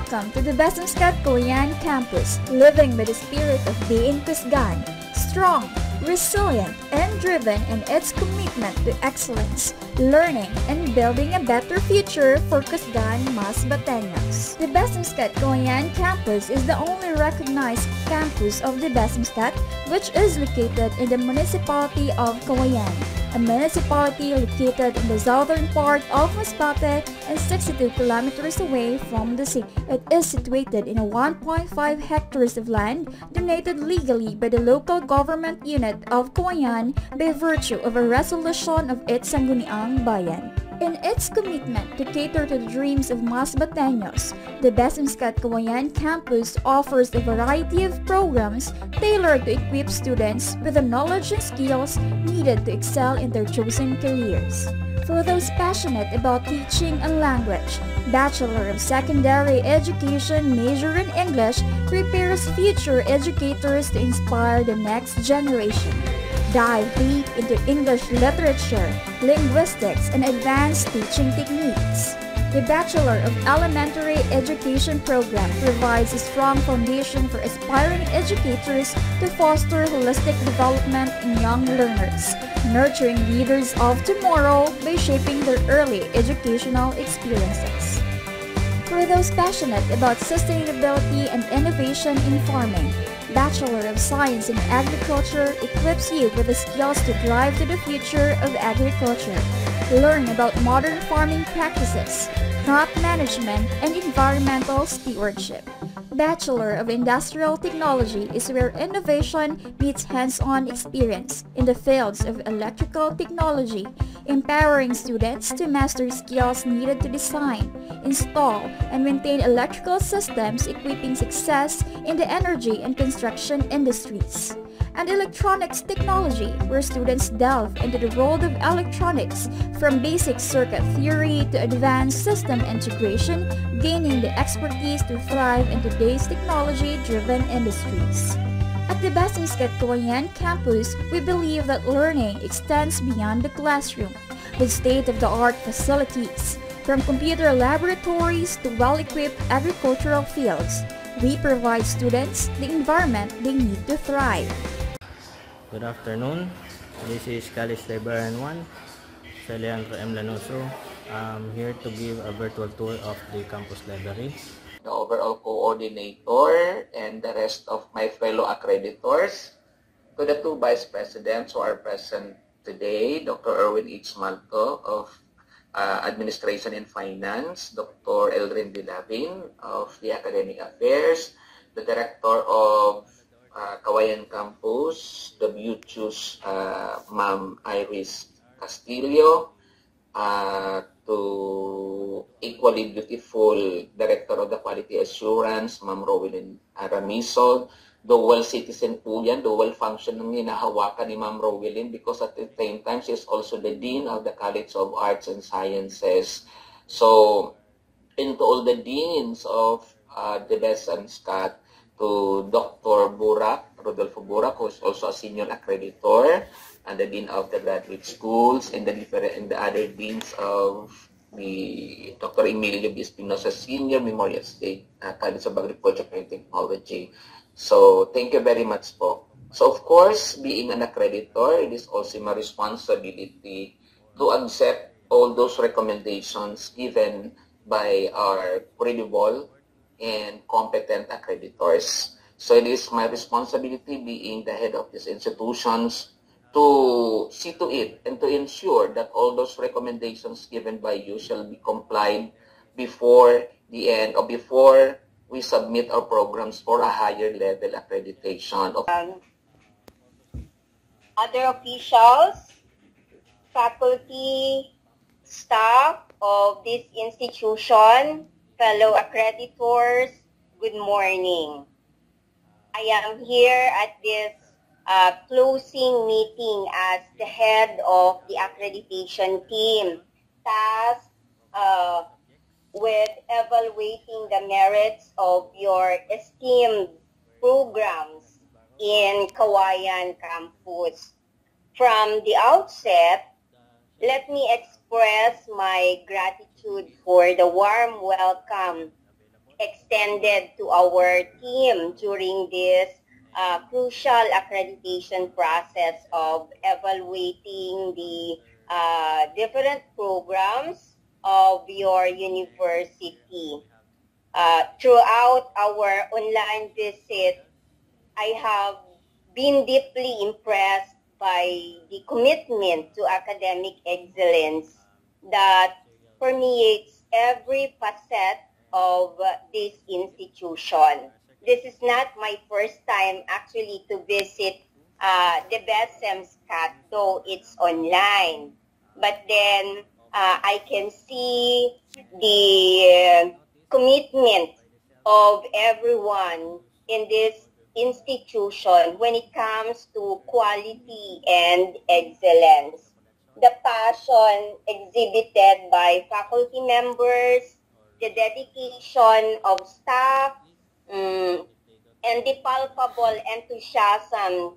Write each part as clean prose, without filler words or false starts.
Welcome to the Basingstoke Cauayan campus, living by the spirit of being Cusgan, strong, resilient, and driven in its commitment to excellence, learning, and building a better future for Cusgan Masbateños. The Basingstoke Cauayan campus is the only recognized campus of the Basingstoke, which is located in the municipality of Cauayan, a municipality located in the southern part of Masbate and 62 kilometers away from the city. It is situated in a 1.5 hectares of land donated legally by the local government unit of Cauayan by virtue of a resolution of its Sangguniang Bayan. In its commitment to cater to the dreams of Masbateños, the Basingstoke Cauayan campus offers a variety of programs tailored to equip students with the knowledge and skills needed to excel in their chosen careers. For those passionate about teaching a language, Bachelor of Secondary Education major in English prepares future educators to inspire the next generation. Dive deep into English literature, linguistics, and advanced teaching techniques. The Bachelor of Elementary Education program provides a strong foundation for aspiring educators to foster holistic development in young learners, nurturing leaders of tomorrow by shaping their early educational experiences. For those passionate about sustainability and innovation in farming, Bachelor of Science in Agriculture equips you with the skills to drive to the future of agriculture. Learn about modern farming practices, crop management, and environmental stewardship. Bachelor of Industrial Technology is where innovation meets hands-on experience in the fields of electrical technology, empowering students to master skills needed to design, install, and maintain electrical systems, equipping success in the energy and construction industries. And Electronics Technology, where students delve into the world of electronics from basic circuit theory to advanced system integration, gaining the expertise to thrive in today's technology-driven industries. At the Basingstoke Cauayan campus, we believe that learning extends beyond the classroom, with state-of-the-art facilities, from computer laboratories to well-equipped agricultural fields. We provide students the environment they need to thrive. Good afternoon. This is College Librarian 1, Leandro M. Lanoso. I'm here to give a virtual tour of the campus library. The overall coordinator and the rest of my fellow accreditors, to the two vice presidents who are present today, Dr. Erwin H. Malto of Administration and Finance, Dr. Elrin Dilavin of the Academic Affairs, the director of Cauayan Campus, the beauteous Ma'am Iris Castillo, to equally beautiful Director of the Quality Assurance, Ma'am Rowelyn Aramiso, dual citizen po yan, dual function ng hinahawakan ni Ma'am Rowelyn because at the same time, she is also the Dean of the College of Arts and Sciences. So, and to all the deans of the Basingstoke, to Dr. Burak, Rodolfo Burak, who is also a senior accreditor, and the Dean of the Graduate Schools, and the other deans of the Dr. Emilio B. Espinosa Senior Memorial State College of Agriculture and Technology. So, thank you very much po. So, of course, being an accreditor, it is also my responsibility to accept all those recommendations given by our credible and competent accreditors. So, it is my responsibility, being the head of these institutions, to see to it and to ensure that all those recommendations given by you shall be complied before the end or before we submit our programs for a higher level accreditation. Other officials, faculty, staff of this institution, fellow accreditors, good morning. I am here at this closing meeting as the head of the accreditation team, tasked with evaluating the merits of your esteemed programs in Cauayan campus. From the outset, let me express my gratitude for the warm welcome extended to our team during this crucial accreditation process of evaluating the different programs of your university. Throughout our online visit, I have been deeply impressed by the commitment to academic excellence that permeates every facet of this institution. This is not my first time actually to visit the BESMSCAT, though it's online. But then I can see the commitment of everyone in this institution when it comes to quality and excellence. The passion exhibited by faculty members, the dedication of staff, and the palpable enthusiasm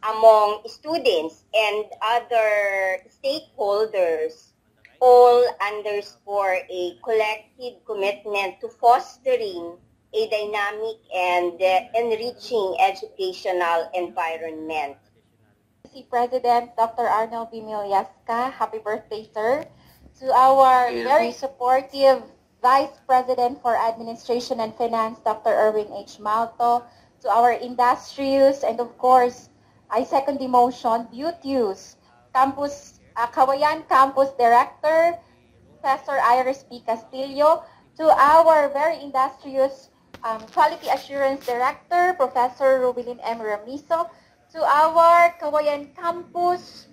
among students and other stakeholders all underscore a collective commitment to fostering a dynamic and enriching educational environment. President Dr. Arnold B. Milyaska, happy birthday, sir. To our very supportive Vice President for Administration and Finance, Dr. Erwin H. Malto, to our industrious, and of course, I second the motion, Beautius, Cauayan Campus Director, Professor Iris P. Castillo, to our very industrious Quality Assurance Director, Professor Rubilin M. Ramizo, to our Cauayan Campus,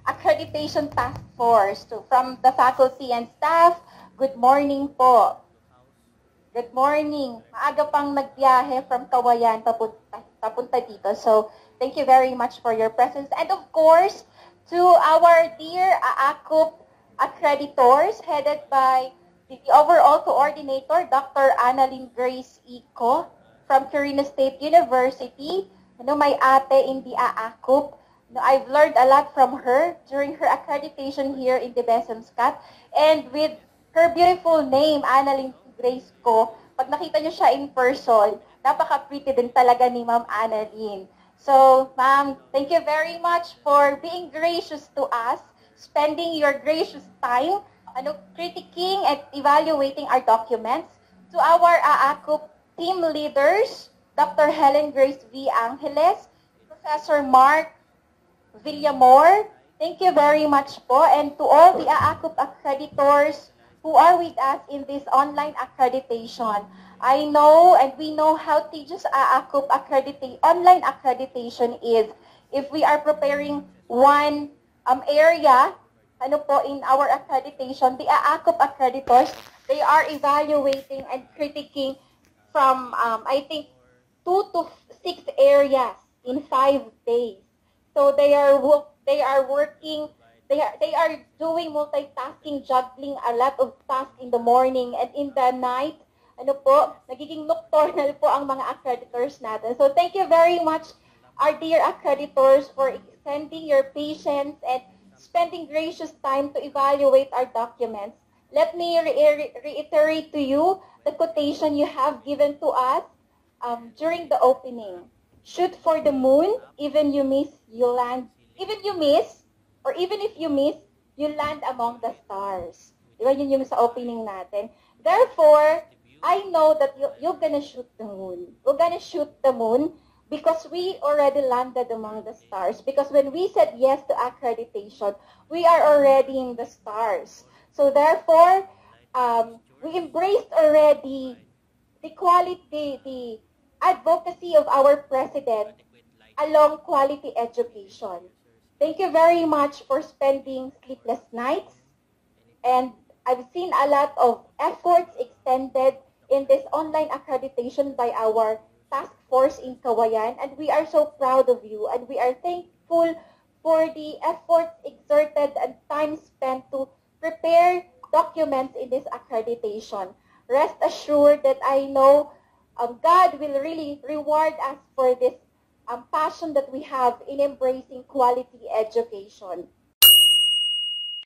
Accreditation Task Force, from the faculty and staff, good morning po. Good morning. Maaga pang nagbiyahe from Cauayan papunta dito. So, thank you very much for your presence. And of course, to our dear AACUP accreditors, headed by the overall coordinator, Dr. Annalyn Grace Ico from Quirino State University. My ate in the AACUP. I've learned a lot from her during her accreditation here in the BESMSCAT. And with her beautiful name, Annalyn Grace ko, pag nakita niyo siya in person, napaka-pretty din talaga ni Ma'am Annalyn. So, Ma'am, thank you very much for being gracious to us, spending your gracious time, critiquing and evaluating our documents. To our AACUP team leaders, Dr. Helen Grace V. Angeles, Professor Mark Villamor, thank you very much po. And to all the AACUP accreditors who are with us in this online accreditation. I know and we know how tedious AACUP online accreditation is. If we are preparing one area, in our accreditation, the AACUP accreditors, they are evaluating and critiquing from, 2 to 6 areas in 5 days. So they are working, they are doing multitasking, juggling a lot of tasks in the morning and in the night. Nagiging nocturnal po ang mga accreditors natin. So thank you very much, our dear accreditors, for extending your patience and spending gracious time to evaluate our documents. Let me reiterate to you the quotation you have given to us during the opening. Shoot for the moon, even you miss, you land. Even you miss, or even if you miss, you land among the stars. Diba yun yung sa opening natin? Therefore, I know that you're gonna shoot the moon. We're gonna shoot the moon because we already landed among the stars. Because when we said yes to accreditation, we are already in the stars. So therefore, we embraced already the quality, the advocacy of our president along quality education. Thank you very much for spending sleepless nights. And I've seen a lot of efforts extended in this online accreditation by our task force in Cauayan. And we are so proud of you. And we are thankful for the efforts exerted and time spent to prepare documents in this accreditation. Rest assured that I know God will really reward us for this passion that we have in embracing quality education.